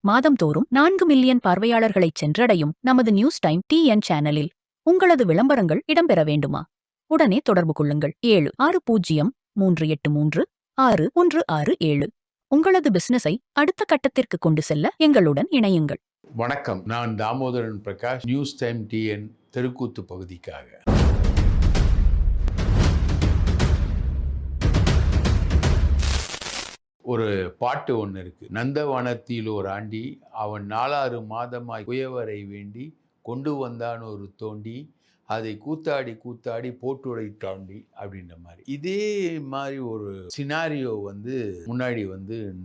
மாதம்தோறும் 4 million பார்வையாளர்களைச் சென்றடையும் நமது news time TN சேனலில் உங்களது விளம்பரங்கள் இடம்பெற வேண்டுமா? உடனே தொடர்பு கொள்ளுங்கள். 7603836167. உங்களது பிசினஸை அடுத்த கட்டத்திற்கு கொண்டு செல்ல எங்களுடன் இணையுங்கள். வணக்கம், நான் Damodaran Prakash, news time TN தெருக்கூத்து பகுதிக்காக. ஒரு பாட்டு ஒன்று இருக்கு. நந்தவனத்தில் ஒரு ஆண்டி, அவன் 4 மாதமாய் குயவரை வேண்டி கொண்டு வந்தான் ஒரு தோண்டி, அதை கூத்தாடி கூத்தாடி போட்டுடைத்தாண்டி அப்படின்ற மாதிரி. இதே மாதிரி ஒரு சினாரியோ முன்னாடி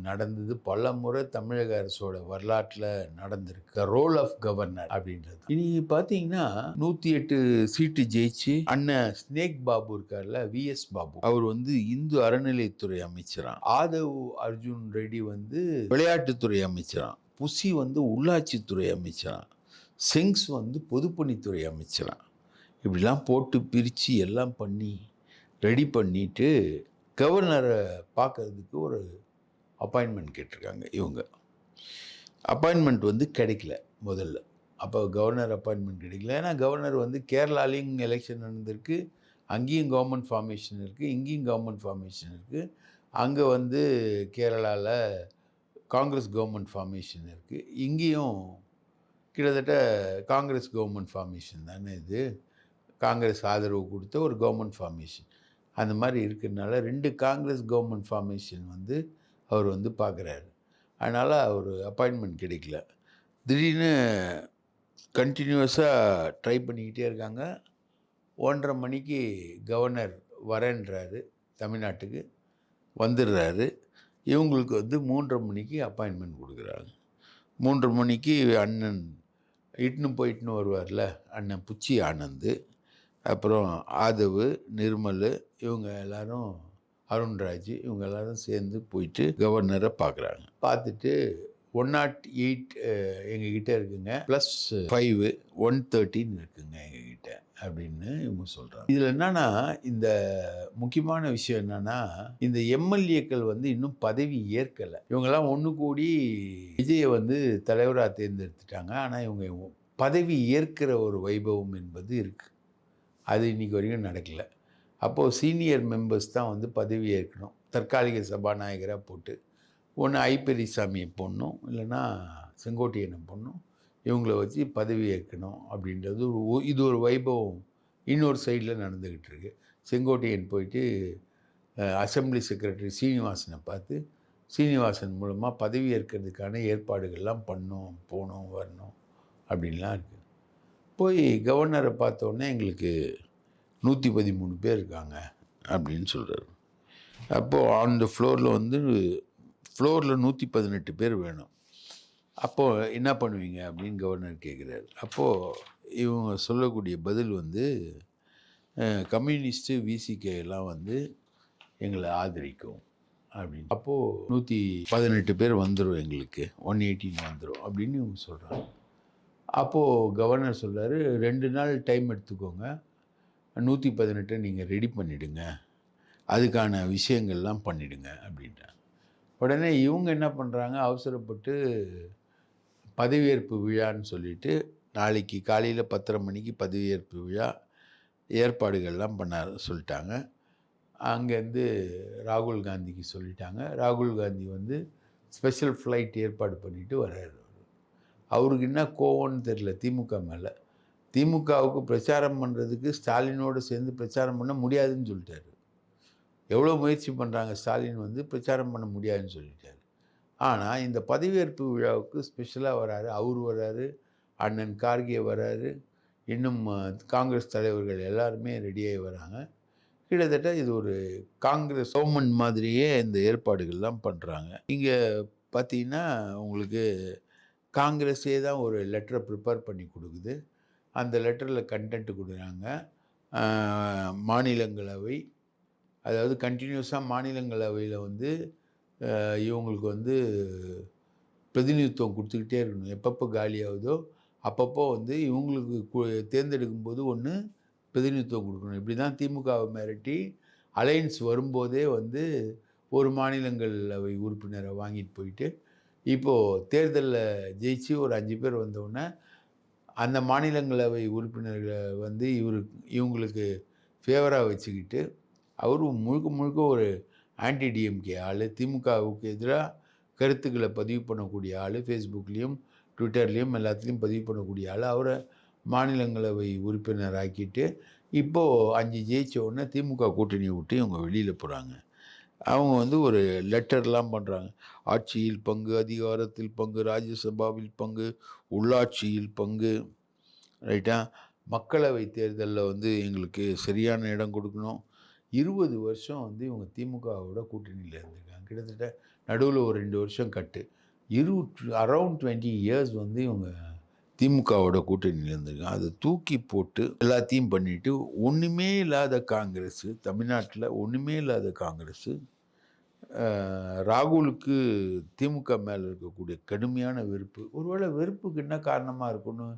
நடந்தது. பல முறை தமிழக அரசோட வரலாற்றில் நடந்திருக்கு. ரோல் ஆஃப் கவர்னர் அப்படின்றது. இனி பார்த்தீங்கன்னா 108 சீட்டு ஜெயிச்சு அண்ணன் ஸ்னேக் பாபு இருக்கார்ல, விஎஸ் பாபு, அவர் இந்து அறநிலைத்துறை அமைச்சரான். ஆதவ் அர்ஜுன் ரெட்டி விளையாட்டுத்துறை அமைச்சரான். புசி உள்ளாட்சித்துறை அமைச்சரான். செங்ஸ் பொதுப்பணித்துறை அமைச்சரான். இப்படிலாம் போட்டு பிரித்து எல்லாம் பண்ணி ரெடி பண்ணிட்டு கவர்னரை பார்க்கறதுக்கு ஒரு அப்பாயின்மெண்ட் கேட்டிருக்காங்க. இவங்க அப்பாயின்மெண்ட் கிடைக்கல முதல்ல. அப்போ கவர்னர் அப்பாயின்மெண்ட் கிடைக்கல. ஏன்னா கவர்னர் கேரளாலையும் எலெக்ஷன் நடந்திருக்கு, அங்கேயும் கவர்மெண்ட் ஃபார்மேஷன் இருக்குது, இங்கேயும் கவர்மெண்ட் ஃபார்மேஷன் இருக்குது. அங்கே கேரளாவில் காங்கிரஸ் கவர்மெண்ட் ஃபார்மேஷன் இருக்குது, இங்கேயும் கிட்டத்தட்ட காங்கிரஸ் கவர்மெண்ட் ஃபார்மேஷன் தானே இது. காங்கிரஸ் ஆதரவு கொடுத்த ஒரு கவர்மெண்ட் ஃபார்மேஷன் அந்த மாதிரி இருக்கிறதுனால 2 காங்கிரஸ் கவர்மெண்ட் ஃபார்மேஷன் அவர் பார்க்குறாரு. அதனால் அவர் அப்பாயின்மெண்ட் கிடைக்கல. திடீர்னு கண்டினியூஸாக ட்ரை பண்ணிக்கிட்டே இருக்காங்க. 1:30 மணிக்கு கவர்னர் வரேன்றாரு, தமிழ்நாட்டுக்கு வந்துடுறாரு. இவங்களுக்கு 3:30 மணிக்கு அப்பாயின்மெண்ட் கொடுக்குறாங்க. 3:30 மணிக்கு அண்ணன் இட்டுன்னு வருவார்ல, அண்ணன் புச்சி ஆனந்த், அப்புறம் ஆதவு, நிர்மல், இவங்க எல்லாரும், அருண்ராஜ், இவங்க எல்லாரும் சேர்ந்து போயிட்டு கவர்னரை பார்க்குறாங்க. பார்த்துட்டு 108 எங்ககிட்ட இருக்குங்க, +5 113 இருக்குங்க எங்ககிட்ட அப்படின்னு இவங்க சொல்கிறாங்க. இதில் என்னன்னா, இந்த முக்கியமான விஷயம் என்னன்னா, இந்த எம்எல்ஏக்கள் இன்னும் பதவி ஏற்கலை. இவங்கெல்லாம் ஒன்று கூடி விஜயை தலைவராக தேர்ந்தெடுத்துட்டாங்க. ஆனால் இவங்க பதவி ஏற்கிற ஒரு வைபவம் என்பது இருக்குது. அது இன்றைக்கி வரைக்கும் நடக்கலை. அப்போது சீனியர் மெம்பர்ஸ் தான் பதவி ஏற்கணும். தற்காலிக சபாநாயகராக போட்டு ஒன்று பெரியசாமியை போடணும், இல்லைன்னா செங்கோட்டையனை போடணும். இவங்கள வச்சு பதவி ஏற்கணும் அப்படின்றது இது ஒரு வைபவம் இன்னொரு சைடில் நடந்துக்கிட்டு இருக்கு. செங்கோட்டையன் போயிட்டு அசம்பிளி செக்ரட்டரி சீனிவாசனை பார்த்து, சீனிவாசன் மூலமாக பதவி ஏற்கிறதுக்கான ஏற்பாடுகள்லாம் போகணும் வரணும் அப்படின்லாம் இருக்குது. போய் கவர்னரை பார்த்தோன்னே எங்களுக்கு 113 பேர் இருக்காங்க அப்படின்னு சொல்கிறாரு. அப்போது அந்த ஃப்ளோரில் 118 பேர் வேணும். அப்போது என்ன பண்ணுவீங்க அப்படின்னு கவர்னர் கேட்குறாரு. அப்போது இவங்க சொல்லக்கூடிய பதில் கம்யூனிஸ்ட்டு விசிகே எல்லாம் எங்களை ஆதரிக்கும் அப்படின்னு. அப்போது 118 பேர் வந்துடும், எங்களுக்கு 118 வந்துடும் அப்படின்னு இவங்க சொல்கிறாங்க. அப்போது கவர்னர் சொல்கிறாரு, 2 நாள் டைம் எடுத்துக்கோங்க, 118 நீங்கள் ரெடி பண்ணிவிடுங்க, அதுக்கான விஷயங்கள்லாம் பண்ணிவிடுங்க அப்படின்றாங்க. உடனே இவங்க என்ன பண்ணுறாங்க, அவசரப்பட்டு பதவியேற்பு விழான்னு சொல்லிட்டு நாளைக்கு காலையில் 10:30 மணிக்கு பதவியேற்பு விழா ஏற்பாடுகள்லாம் சொல்லிட்டாங்க. அங்கேருந்து ராகுல் காந்திக்கு சொல்லிட்டாங்க. ராகுல் காந்தி ஸ்பெஷல் ஃப்ளைட் ஏற்பாடு பண்ணிவிட்டு வர்றாரு. அவருக்கு என்ன கோவம்னு தெரியல திமுக மேலே. திமுகவுக்கு பிரச்சாரம் பண்ணுறதுக்கு ஸ்டாலினோடு சேர்ந்து பிரச்சாரம் பண்ண முடியாதுன்னு சொல்லிட்டாரு. எவ்வளோ முயற்சி பண்ணுறாங்க, ஸ்டாலின் பிரச்சாரம் பண்ண முடியாதுன்னு சொல்லிட்டாரு. ஆனால் இந்த பதவியேற்பு விழாவுக்கு ஸ்பெஷலாக வராரு, அவர் வராரு, அண்ணன் கார்கே வராரு, இன்னும் காங்கிரஸ் தலைவர்கள் எல்லாருமே ரெடியாகி வராங்க. கிட்டத்தட்ட இது ஒரு காங்கிரஸ் கவர்மெண்ட் மாதிரியே இந்த ஏற்பாடுகள்லாம் பண்ணுறாங்க. இங்கே பார்த்தீங்கன்னா உங்களுக்கு காங்கிரஸே தான் ஒரு லெட்டரை ப்ரிப்பேர் பண்ணி கொடுக்குது. அந்த லெட்டரில் கண்டென்ட் கொடுக்குறாங்க. மாநிலங்களவை, அதாவது கண்டினியூஸாக மாநிலங்களவையில் இவங்களுக்கு பிரதிநிதித்துவம் கொடுத்துக்கிட்டே இருக்கணும். எப்பப்போ காலியாகுதோ அப்பப்போ இவங்களுக்கு தேர்ந்தெடுக்கும்போது ஒன்று பிரதிநிதித்துவம் கொடுக்கணும். இப்படி தான் திமுகவை மிரட்டி அலையன்ஸ் வரும்போதே ஒரு மாநிலங்களவை உறுப்பினரை வாங்கிட்டு போயிட்டு இப்போது தேர்தலில் ஜெயிச்சு ஒரு 5 பேர் வந்தவுடனே, அந்த மாநிலங்களவை உறுப்பினர்கள வந்து இவங்களுக்கு ஃபேவரா வச்சுக்கிட்டு, அவரு முழுக்க முழுக்க ஒரு ஆன்டி டிஎம்கே ஆளு. திமுகவுக்கு எதிரா கருத்துக்கள பதிவு பண்ணக்கூடிய ஆளு. Facebookலயும், Twitterலயும் எல்லாத்துலயும் பதிவு பண்ணக்கூடிய ஆளு. அவர மாநிலங்களவை உறுப்பினர் ஆக்கிட்டு, இப்போ 5 ஜெயிச்ச உடனே திமுக கூட்டணிய விட்டு இவங்க வெளியில போறாங்க. அவங்க வந்து ஒரு லெட்டர்லாம் பண்றாங்க. ஆட்சியில் பங்கு, அதிகாரத்தில் பங்கு, ராஜ்யசபாவில் பங்கு, உள்ளாட்சியில் பங்கு, ரைட்டா? மக்களவை தேர்தல்ல வந்து எங்களுக்கு சரியான இடம் கொடுக்கணும். 20 வருஷம் வந்து இவங்க திமுகவோட கூட்டணியில இருந்திருக்காங்க. கிட்டத்தட்ட நடுவுல ஒரு 2 வருஷம் கட்டு. அரவுண்ட் 20 இயர்ஸ் வந்து இவங்க திமுகவோட கூட்டணியில இருந்திருக்காங்க. அத தூக்கி போட்டு எல்லாத்தையும் பண்ணிட்டு, ஒண்ணுமே இல்லாத காங்கிரஸ், தமிழ்நாட்டுல ஒண்ணுமே இல்லாத காங்கிரஸ், ராகுலுக்கு திமுக மேல இருக்கக்கூடிய கடுமையான வெறுப்பு. ஒருவேளை வெறுப்புக்கு என்ன காரணமா இருக்கும்னு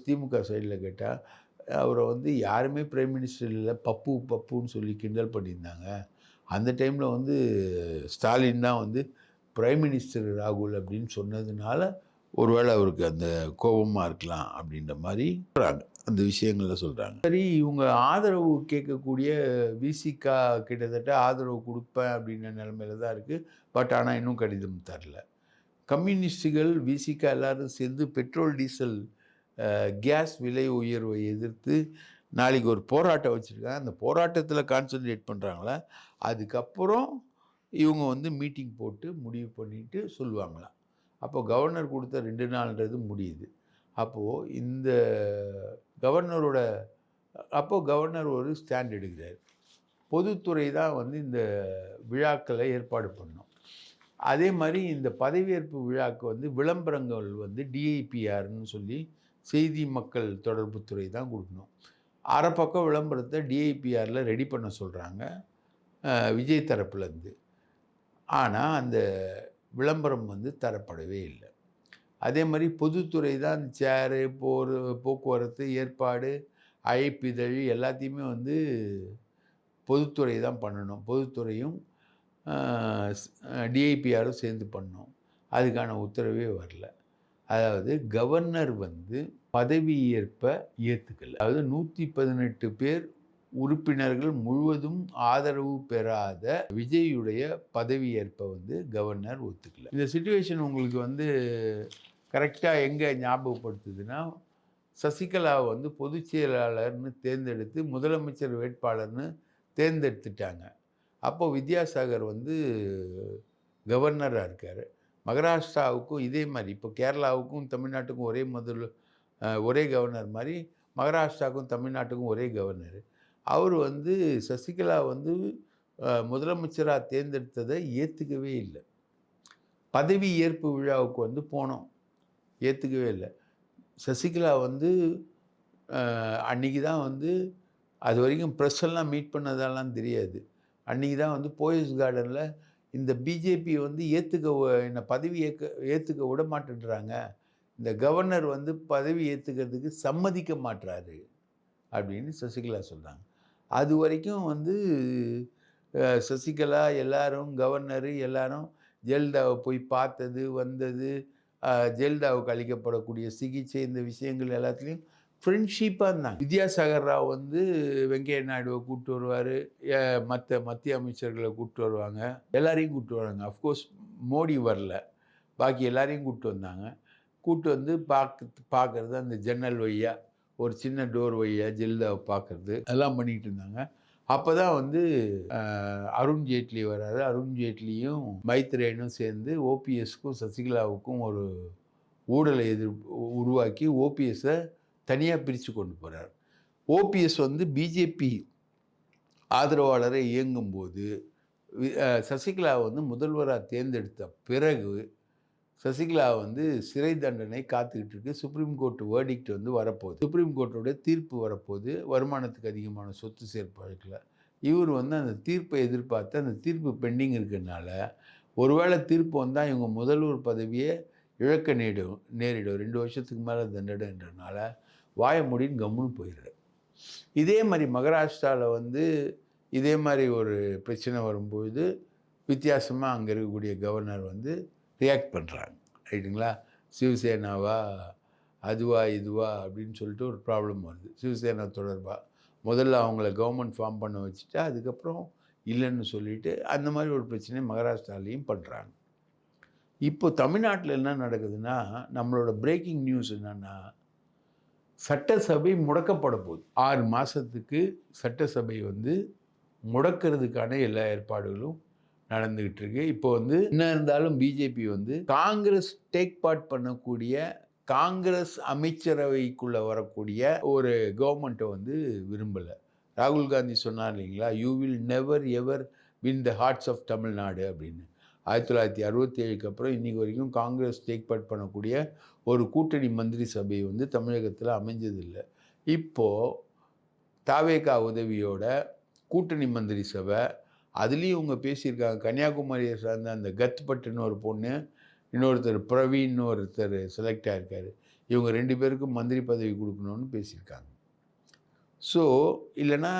திமுக சைடுல கேட்டா, அவர வந்து யாருமே பிரைம் மினிஸ்டர் இல்ல. பப்புன்னு சொல்லி கிண்டல் பண்ணியிருந்தாங்க. அந்த டைம்ல வந்து ஸ்டாலின் தான் வந்து பிரைம் மினிஸ்டர் ராகுல் அப்படின்னு சொன்னதுனால, ஒருவேளை அவருக்கு அந்த கோபமா இருக்கலாம் அப்படின்ற மாரி சொல்றாங்க. அந்த விஷயங்கள சொல்றாங்க. சரி, இவங்க ஆதரவு கேட்கக்கூடிய விசிகா கிட்டத்தட்ட ஆதரவு குடுப்பேன் அப்படின்ற நிலைமையில தான் இருக்கு. பட் ஆனா இன்னும் கடிதம் தரல. கம்யூனிஸ்டுகள், விசிகா எல்லாரும் சேர்ந்து பெட்ரோல், டீசல், கேஸ் விலை உயர்வை எதிர்த்து நாளைக்கு ஒரு போராட்டம் வச்சிருக்காங்க. அந்த போராட்டத்தில கான்சன்ட்ரேட் பண்றாங்களா, அதுக்கப்புறம் இவங்க வந்து மீட்டிங் போட்டு முடிவு பண்ணிட்டு சொல்லுவாங்களாம். அப்போ கவர்னர் கொடுத்த 2 நாள்ன்றது முடியுது. அப்போ இந்த கவர்னரோட கவர்னர் ஒரு ஸ்டாண்ட் எடுக்கிறாரு. பொதுத்துறை தான் வந்து இந்த விழாக்களை ஏற்பாடு பண்ணும். அதே மாரி இந்த பதவியேற்பு விழாக்கு வந்து விளம்பரங்கள் வந்து டிஐபிஆர்ன்னு சொல்லி செய்தி மக்கள் தொடர்பு துறை தான் குடுக்கணும். அரை பக்கம் விளம்பரத்த டிஐபிஆர்ல ரெடி பண்ண சொல்றாங்க, விஜய் தரப்புலேருந்து. ஆனா, அந்த விளம்பரம் வந்து தரப்படவே இல்ல. அதே மாரி பொதுத்துறை தான் சேரு, போக்குவரத்து, ஏற்பாடு, அழைப்பிதழ் எல்லாத்தையுமே வந்து பொதுத்துறை தான் பண்ணணும். பொதுத்துறையும் டிஐபிஆரும் சேர்ந்து பண்ணணும். அதுக்கான உத்தரவே வரல. அதாவது கவர்னர் வந்து பதவியேற்ப ஏத்துக்கல. அதாவது 118 பேர் உறுப்பினர்கள் முழுவதும் ஆதரவு பெறாத விஜய்யுடைய பதவியேற்ப வந்து கவர்னர் ஒத்துக்கல. இந்த சிச்சுவேஷன் உங்களுக்கு வந்து கரெக்டா எங்க ஞாபகப்படுத்துதுன்னா, சசிகலா வந்து பொதுச் செயலாளர்னு தேர்ந்தெடுத்து முதலமைச்சர் வேட்பாளர்னு தேர்ந்தெடுத்துட்டாங்க. அப்போ வித்யாசாகர் வந்து கவர்னரா இருக்காரு. மகாராஷ்டிராவுக்கும் இதே மாரி, இப்போ கேரளாவுக்கும் தமிழ்நாட்டுக்கும் ஒரே கவர்னர் மாரி, மகாராஷ்டிராவுக்கும் தமிழ்நாட்டுக்கும் ஒரே கவர்னர். அவர் வந்து சசிகலா வந்து முதலமைச்சரா தேர்ந்தெடுத்ததை ஏத்துக்கவே இல்ல. பதவி ஏற்பு விழாவுக்கு வந்து போனோம். ஏத்துக்கவே இல்ல. சசிகலா வந்து அன்னைக்கு தான் வந்து அதுவரைக்கும் பிரஸ் எல்லாம் மீட் பண்ணதெல்லாம் தெரியாது. அன்னைக்கு தான் வந்து போயஸ் கார்டன்ல இந்த பிஜேபி வந்து என்ன பதவி ஏத்துக்க விட மாட்டேன்றாங்க. இந்த கவர்னர் வந்து பதவி ஏத்துக்கிறதுக்கு சம்மதிக்க மாட்றாரு அப்படின்னு சசிகலா சொல்றாங்க. அதுவரைக்கும் வந்து சசிகலா எல்லாரும், கவர்னரு எல்லாரும் ஜெயலலிதாவ போய் பார்த்தது, வந்தது, ஜெயலலிதாவுக்கு அளிக்கப்படக்கூடிய சிகிச்சை, இந்த விஷயங்கள் எல்லாத்துலயும் ஃப்ரெண்ட்ஷிப்பா இருந்தாங்க. வித்யாசாகர் ராவ் வந்து வெங்கையா நாயுடுவ கூட்டு வருவாரு. மத்திய அமைச்சர்கள கூட்டு வருவாங்க. எல்லாரையும் கூட்டு வராங்க. அஃப்கோர்ஸ் மோடி வரல. பாக்கி எல்லாரையும் கூட்டு வந்தாங்க. கூட்டு வந்து பார்க்கறது அந்த ஜன்னல் வழியா, ஒரு சின்ன டோர் வழியா ஜெயலலிதாவ பார்க்கறது, அதெல்லாம் பண்ணிட்டு இருந்தாங்க. அப்பதான் வந்து அருண் ஜேட்லி வராரு. அருண் ஜேட்லியும் மைத்ரேயனும் சேர்ந்து ஓபிஎஸ்க்கும் சசிகலாவுக்கும் ஒரு ஊழலை உருவாக்கி ஓபிஎஸ்ஸ தனியா பிரிச்சு கொண்டு போறார். ஓபிஎஸ் வந்து பிஜேபி ஆதரவாளரை இயங்கும்போது, சசிகலா வந்து முதல்வரா தேர்ந்தெடுத்த பிறகு, சசிகலா வந்து சிறை தண்டனை காத்துக்கிட்டு இருக்கு. சுப்ரீம் கோர்ட் வேர்டிக்ட் வந்து வரப்போகுது. சுப்ரீம் கோர்ட்டோட தீர்ப்பு வரப்போகுது. வருமானத்துக்கு அதிகமான சொத்து சேர்ப்பு வழக்குல. இவர் வந்து அந்த தீர்ப்பை எதிர்பார்த்து, அந்த தீர்ப்பு பெண்டிங் இருக்கனால, ஒருவேளை தீர்ப்பு வந்தா இவங்க முதல்வர் பதவிய இழக்க நேரிடும். 2 வருஷத்துக்கு மேல தண்டனைன்றனால வாய மூடின்னு கம்முன்னு போயிடுறாரு. இதே மாரி மகாராஷ்டிரால வந்து இதே மாரி ஒரு பிரச்சனை வரும்பொழுது, வித்தியாசமா அங்க இருக்கக்கூடிய கவர்னர் வந்து ரியாக்ட் பண்ணுறாங்க. ரைட்டுங்களா? சிவசேனாவா, அதுவா இதுவா அப்படின்னு சொல்லிட்டு ஒரு ப்ராப்ளம் வருது சிவசேனா தொடர்பாக. முதல்ல அவங்கள கவர்மெண்ட் ஃபார்ம் பண்ண வச்சுட்டு அதுக்கப்புறம் இல்லைன்னு சொல்லிட்டு அந்த மாதிரி ஒரு பிரச்சனையை மகாராஷ்டிராலையும் பண்ணுறாங்க. இப்போ தமிழ்நாட்டில் என்ன நடக்குதுன்னா, நம்மளோட பிரேக்கிங் நியூஸ் என்னன்னா, சட்டசபை முடக்கப்பட போகுது. 6 மாதத்துக்கு சட்டசபை வந்து முடக்கிறதுக்கான எல்லா ஏற்பாடுகளும் நடந்துகிட்டு இருக்கு. இப்போ வந்து என்ன இருந்தாலும் பிஜேபி வந்து காங்கிரஸ் டேக் பார்ட் பண்ணக்கூடிய காங்கிரஸ் அமைச்சரவைக்குள்ள வரக்கூடிய ஒரு கவர்மெண்ட்டை வந்து விரும்பல. ராகுல் காந்தி சொன்னார் இல்லைங்களா, you will never ever win the hearts of Tamil Nadu அப்படின்னு. 1967க்கு அப்புறம் இன்னைக்கு வரைக்கும் காங்கிரஸ் டேக் பார்ட் பண்ணக்கூடிய ஒரு கூட்டணி மந்திரி சபை வந்து தமிழகத்தில் அமைஞ்சதில்லை. இப்போ தாவேகா உதவியோட கூட்டணி மந்திரி சபை, அதுலேயும் இவங்க பேசியிருக்காங்க. கன்னியாகுமரியை சார்ந்த அந்த கத்பட்டுன்னு ஒரு பொண்ணு, இன்னொருத்தர் பிரவீன்னு ஒருத்தர் செலக்ட் ஆகிருக்காரு. இவங்க 2 பேருக்கும் மந்திரி பதவி கொடுக்கணும்னு பேசியிருக்காங்க. ஸோ இல்லைன்னா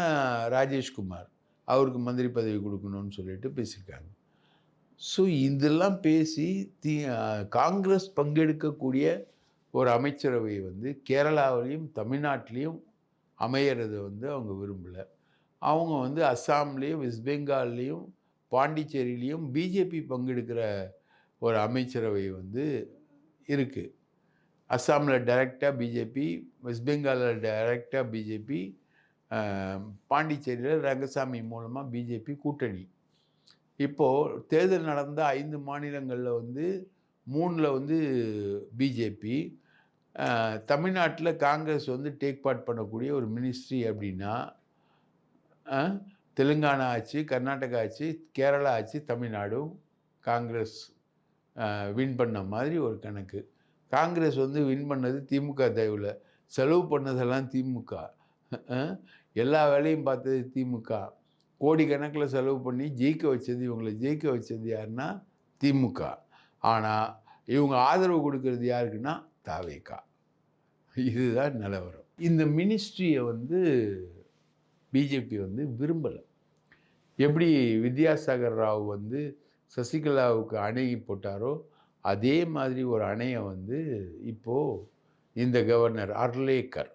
ராஜேஷ்குமார், அவருக்கு மந்திரி பதவி கொடுக்கணும்னு சொல்லிட்டு பேசியிருக்காங்க. ஸோ இதெல்லாம் பேசி காங்கிரஸ் பங்கெடுக்கக்கூடிய ஒரு அமைச்சரவை வந்து கேரளாவிலையும் தமிழ்நாட்டிலையும் அமையறதை வந்து அவங்க விரும்பலை. அவங்க வந்து அஸ்ஸாம்லேயும் வெஸ்ட் பெங்கால்லையும் பாண்டிச்சேரியிலையும் பிஜேபி பங்கெடுக்கிற ஒரு அமைச்சரவை வந்து இருக்குது. அஸ்ஸாமில் டைரெக்டாக பிஜேபி, வெஸ்ட் பெங்காலில் டைரெக்டாக பிஜேபி, பாண்டிச்சேரியில் ரங்கசாமி மூலமாக பிஜேபி கூட்டணி. இப்போது தேர்தல் நடந்த 5 மாநிலங்களில் வந்து 3ல் வந்து பிஜேபி, தமிழ்நாட்டில் காங்கிரஸ் வந்து டேக் பார்ட் பண்ணக்கூடிய ஒரு மினிஸ்ட்ரி அப்படின்னா தெலுங்கானா ஆச்சு, கர்நாடகா ஆச்சு, கேரளா ஆச்சு, தமிழ்நாடும் காங்கிரஸ் வின் பண்ண மாதிரி ஒரு கணக்கு. காங்கிரஸ் வந்து வின் பண்ணது திமுக தயவில், செலவு பண்ணதெல்லாம் திமுக, எல்லா வேலையும் பார்த்தது திமுக, கோடிக்கணக்கில் செலவு பண்ணி ஜெயிக்க வச்சது, இவங்களை ஜெயிக்க வச்சது யாருன்னா திமுக. ஆனால் இவங்க ஆதரவு கொடுக்கறது யாருக்குன்னா தாவேகா. இதுதான் நிலவரம். இந்த மினிஸ்ட்ரியை வந்து பிஜேபி வந்து விரும்பலை. எப்படி வித்யாசாகர் ராவ் வந்து சசிகலாவுக்கு அணை போட்டாரோ அதே மாதிரி ஒரு அணையை வந்து இப்போது இந்த கவர்னர் அர்லேக்கர்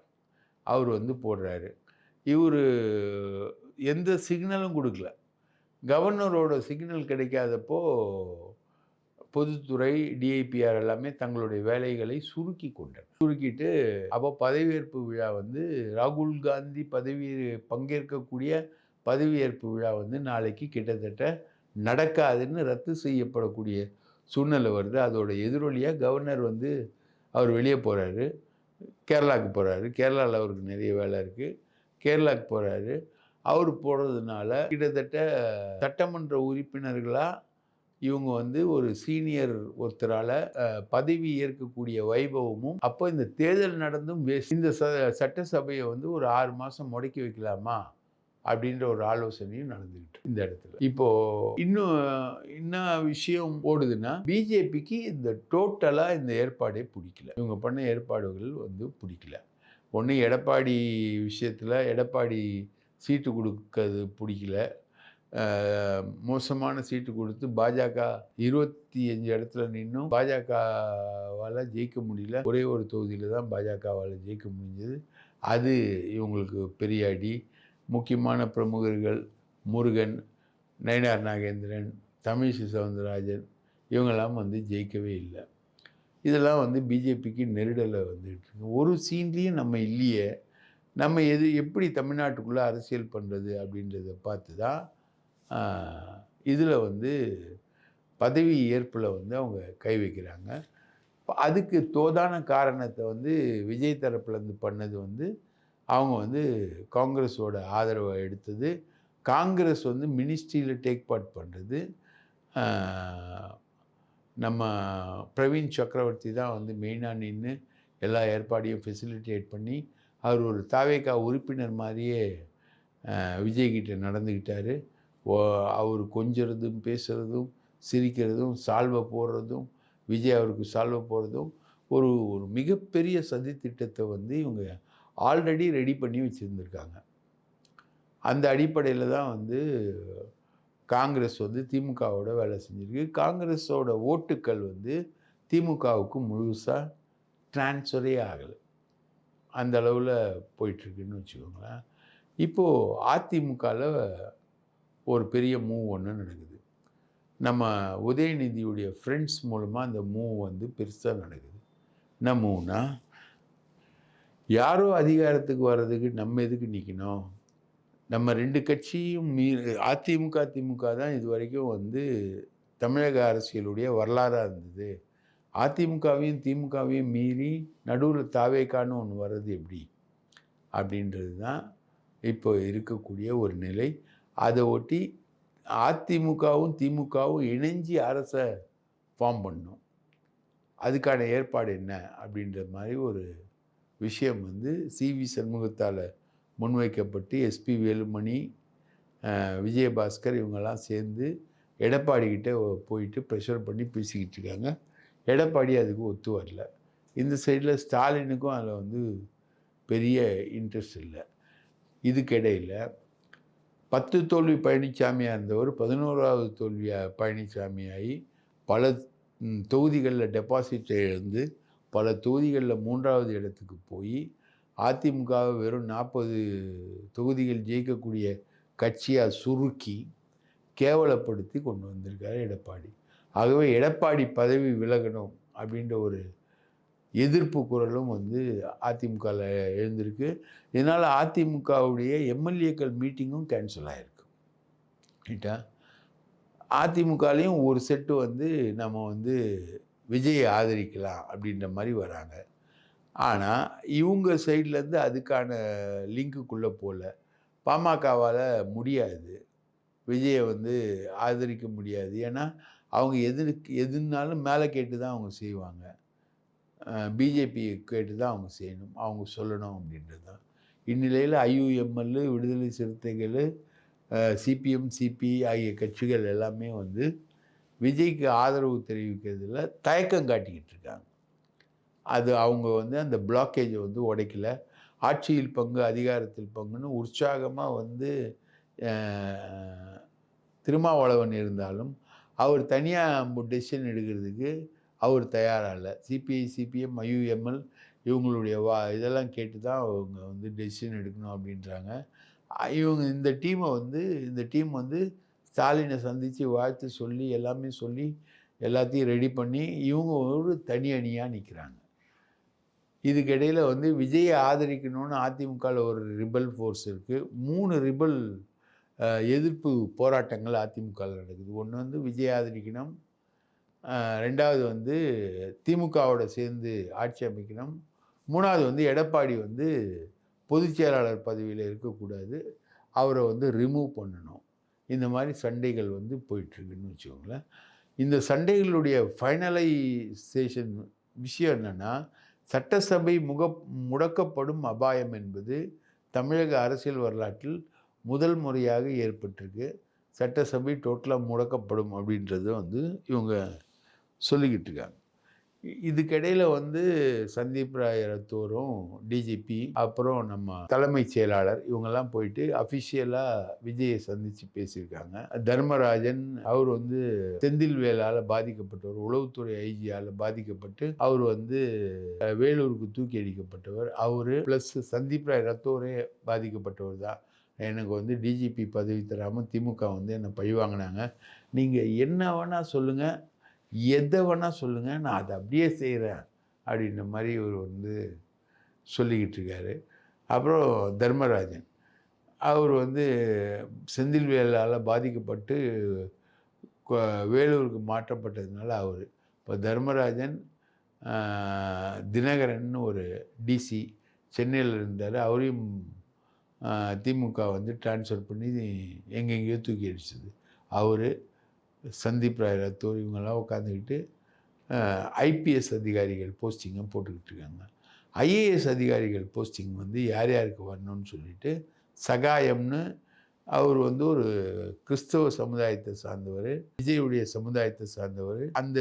அவர் வந்து போடுறாரு. இவர் எந்த சிக்னலும் கொடுக்கல. கவர்னரோட சிக்னல் கிடைக்காதப்போ பொதுத்துறை, டிஐபிஆர் எல்லாமே தங்களுடைய வேலைகளை சுருக்கிட்டு அப்போ பதவியேற்பு விழா வந்து ராகுல் காந்தி பங்கேற்கக்கூடிய பதவியேற்பு விழா வந்து நாளைக்கு கிட்டத்தட்ட நடக்காதுன்னு ரத்து செய்யப்படக்கூடிய சூழ்நிலை வருது. அதோட எதிரொலியாக கவர்னர் வந்து அவர் வெளியே போகிறாரு, கேரளாவுக்கு போகிறாரு. கேரளாவில் அவருக்கு நிறைய வேலை இருக்குது. கேரளாவுக்கு போகிறாரு. அவர் போகிறதுனால கிட்டத்தட்ட சட்டமன்ற உறுப்பினர்களாக இவங்க வந்து ஒரு சீனியர் ஒருத்தரால் பதவி ஏற்கக்கூடிய வைபவமும், அப்போ இந்த தேர்தல் நடந்தும் இந்த சட்டசபையை வந்து ஒரு 6 மாதம் முடக்கி வைக்கலாமா அப்படின்ற ஒரு ஆலோசனையும் நடந்துக்கிட்டு இந்த இடத்துல. இப்போது இன்னும் என்ன விஷயம் ஓடுதுன்னா, பிஜேபிக்கு இந்த டோட்டலாக இந்த ஏற்பாடே பிடிக்கல. இவங்க பண்ண ஏற்பாடுகள் வந்து பிடிக்கல. ஒன்று எடப்பாடி விஷயத்தில் எடப்பாடி சீட்டு கொடுக்கறது பிடிக்கல. மோசமான சீட்டு கொடுத்து பாஜக 25 இடத்துல நின்றும் பாஜகவால் ஜெயிக்க முடியல. ஒரே ஒரு தொகுதியில் தான் பாஜகவால் ஜெயிக்க முடிஞ்சது. அது இவங்களுக்கு பெரிய அடி. முக்கியமான பிரமுகர்கள் முருகன், நயினார் நாகேந்திரன், தமிழிசை சவுந்தரராஜன் இவங்கெல்லாம் வந்து ஜெயிக்கவே இல்லை. இதெல்லாம் வந்து பிஜேபிக்கு நெருடலை வந்துட்டு இருக்கு. ஒரு சீன்லேயும் நம்ம இல்லையே, நம்ம எப்படி தமிழ்நாட்டுக்குள்ளே அரசியல் பண்ணுறது அப்படின்றத பார்த்து தான் இதில் வந்து பதவி ஏற்பில் வந்து அவங்க கை வைக்கிறாங்க. அதுக்கு தோதான காரணத்தை வந்து விஜய் தரப்புலேருந்து பண்ணது வந்து அவங்க வந்து காங்கிரஸோட ஆதரவை எடுத்தது. காங்கிரஸ் வந்து மினிஸ்ட்ரியில் டேக் பார்ட் பண்ணுறது. நம்ம பிரவீன் சக்கரவர்த்தி தான் வந்து மெயினாக நின்று எல்லா ஏற்பாடையும் ஃபெசிலிட்டேட் பண்ணி அவர் ஒரு தாவேகா உறுப்பினர் மாதிரியே விஜய்கிட்ட நடந்துக்கிட்டார். அவர் கொஞ்சறதும் பேசுகிறதும் சிரிக்கிறதும் சால்வை போடுறதும் விஜய் அவருக்கு சால்வை போடுறதும் ஒரு மிகப்பெரிய சதித்திட்டத்தை வந்து இவங்க ஆல்ரெடி ரெடி பண்ணி வச்சுருந்துருக்காங்க. அந்த அடிப்படையில் தான் வந்து காங்கிரஸ் வந்து திமுகவோட வேலை செஞ்சிருக்கு. காங்கிரஸோட ஓட்டுக்கள் வந்து திமுகவுக்கு முழுசா ட்ரான்ஸ்ஃபரே ஆகல. அந்த அளவுல போயிட்டுருக்குன்னு வச்சுக்கோங்களேன். இப்போது அதிமுகல ஒரு பெரிய மூவ் ஒண்ணு நடக்குது. நம்ம உதயநிதியுடைய ஃப்ரெண்ட்ஸ் மூலமா அந்த மூவ் வந்து பெருசா நடக்குது. என்ன மூவ்னா, யாரோ அதிகாரத்துக்கு வர்றதுக்கு நம்ம எதுக்கு நிக்கணும்? நம்ம 2 கட்சியும் அதிமுக, திமுக தான் இதுவரைக்கும் வந்து தமிழக அரசியலுடைய வரலாறா இருந்தது. அதிமுகவையும், திமுகவையும் மீறி நடுவுல தாவேகான்னு ஒண்ணு வர்றது எப்படி? அப்படின்றது தான் இப்போ இருக்கக்கூடிய ஒரு நிலை. அத ஒட்டி அதிமுகவும், திமுகவும் இணைஞ்சு அரச ஃபார்ம் பண்ணணும். அதுக்கான ஏற்பாடு என்ன? அப்படின்ற மாரி ஒரு விஷயம் வந்து சி.வி. சண்முகத்தால முன்வைக்கப்பட்டு, எஸ்.பி. வேலுமணி, விஜயபாஸ்கர் இவங்கெல்லாம் சேர்ந்து எடப்பாடி கிட்ட போயிட்டு ப்ரெஷர் பண்ணி பேசிக்கிட்டு இருக்காங்க. எடப்பாடி அதுக்கு ஒத்து வரல. இந்த சைடுல ஸ்டாலினுக்கும் அதில வந்து பெரிய இன்ட்ரெஸ்ட் இல்ல. இதுக்கிடையில 10 தோல்வி பழனிசாமியா இருந்தவர் 11வது தோல்வியா பழனிசாமியாகி பல தொகுதிகள்ல டெபாசிட் இழந்து, பல தொகுதிகள்ல 3வது இடத்துக்கு போய், அதிமுகவை வெறும் 40 தொகுதிகள் ஜெயிக்கக்கூடிய கட்சியா சுருக்கி, கேவலப்படுத்தி கொண்டு வந்திருக்காரு எடப்பாடி. ஆகவே எடப்பாடி பதவி விலகணும் அப்படின்ற ஒரு எதிர்ப்பு குரலும் வந்து அதிமுகல எழுந்திருக்கு. இதனால அதிமுகவுடைய எம்எல்ஏக்கள் மீட்டிங்கும் கேன்சல் ஆயிருக்கு. ரைட்டா? அதிமுகலயும் ஒரு செட்டு வந்து நம்ம வந்து விஜயை ஆதரிக்கலாம் அப்படின்ற மாரி வராங்க. ஆனா, இவங்க சைட்லேருந்து அதுக்கான லிங்க்குக்குள்ள போல. பாமகவால முடியாது. விஜய வந்து ஆதரிக்க முடியாது. ஏன்னா, அவங்க எதுனாலும் மேல கேட்டு தான் அவங்க செய்வாங்க. பிஜேபி கேட்டு தான் அவங்க செய்யணும். அவங்க சொல்லணும் அப்படின்றது தான். இந்நிலையில ஐயுஎம்எல், விடுதலை சிறுத்தைகள், சிபிஎம், சிபிஐ ஆகிய கட்சிகள் எல்லாமே வந்து விஜய்க்கு ஆதரவு தெரிவிக்கிறதுல தயக்கம் காட்டிக்கிட்டு இருக்காங்க. அது அவங்க வந்து அந்த பிளாக்கேஜை வந்து உடைக்கல. ஆட்சியில் பங்கு, அதிகாரத்தில் பங்குன்னு உற்சாகமா வந்து திருமாவளவன் இருந்தாலும், அவர் தனியா டெசிஷன் எடுக்கிறதுக்கு அவர் தயாரா இல்ல. சிபிஐ, சிபிஎம், ஐயுஎம்எல் இவங்களுடைய இதெல்லாம் கேட்டு தான் அவங்க வந்து டெசிஷன் எடுக்கணும் அப்படின்றாங்க. இவங்க இந்த டீம் வந்து ஸ்டாலினை சந்தித்து வாழ்த்து சொல்லி எல்லாமே சொல்லி எல்லாத்தையும் ரெடி பண்ணி இவங்க ஒரு தனி அணியாக நிற்கிறாங்க. இதுக்கிடையில் வந்து விஜயை ஆதரிக்கணும்னு அதிமுகவில் ஒரு ரிபல் ஃபோர்ஸ் இருக்குது. 3 ரிபல் எதிர்ப்பு போராட்டங்கள் அதிமுகவில் நடக்குது. ஒன்று வந்து விஜய் ஆதரிக்கணும், 2வது வந்து திமுகவோட சேர்ந்து ஆட்சி அமைக்கணும், 3வது வந்து எடப்பாடி வந்து பொதுச் செயலாளர் பதவியில் இருக்கக்கூடாது, அவரை வந்து ரிமூவ் பண்ணணும். இந்த மாதிரி சண்டைகள் வந்து போயிட்டுருக்குன்னு வச்சுக்கோங்களேன். இந்த சண்டைகளுடைய ஃபைனலைசேஷன் விஷயம் என்னென்னா, சட்டசபை முடக்கப்படும் அபாயம் என்பது தமிழக அரசியல் வரலாற்றில் முதல் முறையாக ஏற்பட்டிருக்கு. சட்டசபை டோட்டலாக முடக்கப்படும் அப்படின்றத வந்து இவங்க சொல்லிக்கிட்டு இருக்காங்க. இதுக்கிடையில் வந்து சந்தீப் ராய் ரத்தோரும், டிஜிபி, அப்புறம் நம்ம தலைமைச் செயலாளர் இவங்கெல்லாம் போயிட்டு அஃபிஷியலாக விஜயை சந்தித்து பேசியிருக்காங்க. தர்மராஜன் அவர் வந்து செந்தில்வேலால் பாதிக்கப்பட்டவர், உளவுத்துறை ஐஜியால் பாதிக்கப்பட்டு அவர் வந்து வேலூருக்கு தூக்கி அடிக்கப்பட்டவர். அவர் ப்ளஸ் சந்தீப் ராய் ரத்தோரே பாதிக்கப்பட்டவர் தான். எனக்கு வந்து டிஜிபி பதவி தராமல் திமுக வந்து என்னை பழிவாங்கினாங்க. நீங்கள் என்ன வேணால் சொல்லுங்கள், எதை வேணால் சொல்லுங்கள், நான் அதை அப்படியே செய்கிறேன் அப்படின்ற மாதிரி இவர் வந்து சொல்லிக்கிட்டு இருக்காரு. அப்புறம் தர்மராஜன் அவர் வந்து செந்தில்வேலால் பாதிக்கப்பட்டு வேலூருக்கு மாற்றப்பட்டதுனால அவர் இப்போ தர்மராஜன், தினகரன் ஒரு டிசி சென்னையில் இருந்தார், அவரையும் திமுக வந்து டிரான்ஸ்ஃபர் பண்ணி எங்கெங்கேயோ தூக்கி அடிச்சது. அவர், சந்தீப் ராய் ரத்தோர் இவங்கெல்லாம் உட்காந்துக்கிட்டு ஐபிஎஸ் அதிகாரிகள் போஸ்டிங்கை போட்டுக்கிட்டு இருக்காங்க. ஐஏஎஸ் அதிகாரிகள் போஸ்டிங் வந்து யார் யாருக்கு வரணும்னு சொல்லிட்டு சகாயம்னு அவர் வந்து ஒரு கிறிஸ்தவ சமுதாயத்தை சார்ந்தவர், விஜயுடைய சமுதாயத்தை சார்ந்தவர். அந்த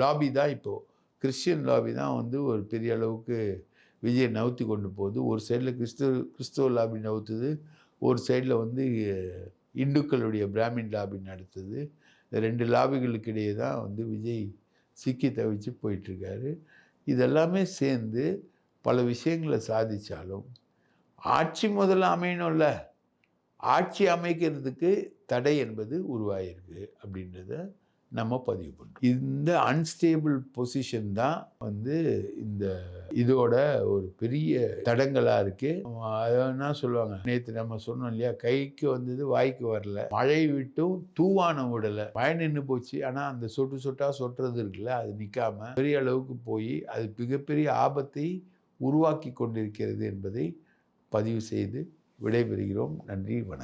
லாபி தான் இப்போது கிறிஸ்டியன் லாபி தான் வந்து ஒரு பெரிய அளவுக்கு விஜயை நவுத்தி கொண்டு போகுது. ஒரு சைடில் கிறிஸ்தவ லாபி நவுத்துது, ஒரு சைடில் வந்து இந்துக்களுடைய பிராமின் லாபி நடத்துது. 2 லாபிகளுக்கு இடையே தான் விஜய் சிக்கி தவிச்சு போயிட்டுருக்காரு. இதெல்லாமே சேர்ந்து பல விஷயங்கள சாதிச்சாலும், ஆட்சி முதல்ல அமையணும்ல. ஆட்சி அமைக்கிறதுக்கு தடை என்பது உருவாயிருக்கு அப்படின்றத நம்ம பதிவு பண்ணோம். இந்த அன்ஸ்டேபிள் பொசிஷன் தான் இந்த இதோட ஒரு பெரிய தடங்கலா இருக்கு. அத என்ன சொல்லுவாங்க, நேத்து நம்ம சொன்னோம் இல்லையா, கைக்கு வந்தது வாய்க்கு வரல. மழை விட்டும் தூவானம் விடல. மழை நின்னு போச்சு. ஆனா அந்த சொட்டு சொட்டா சொட்டுறது இருக்குல்ல, அது நிக்காம பெரிய அளவுக்கு போய் அது மிகப்பெரிய ஆபத்தை உருவாக்கி கொண்டிருக்கிறது என்பதை பதிவு செய்து விடைபெறுகிறோம். நன்றி, வணக்கம்.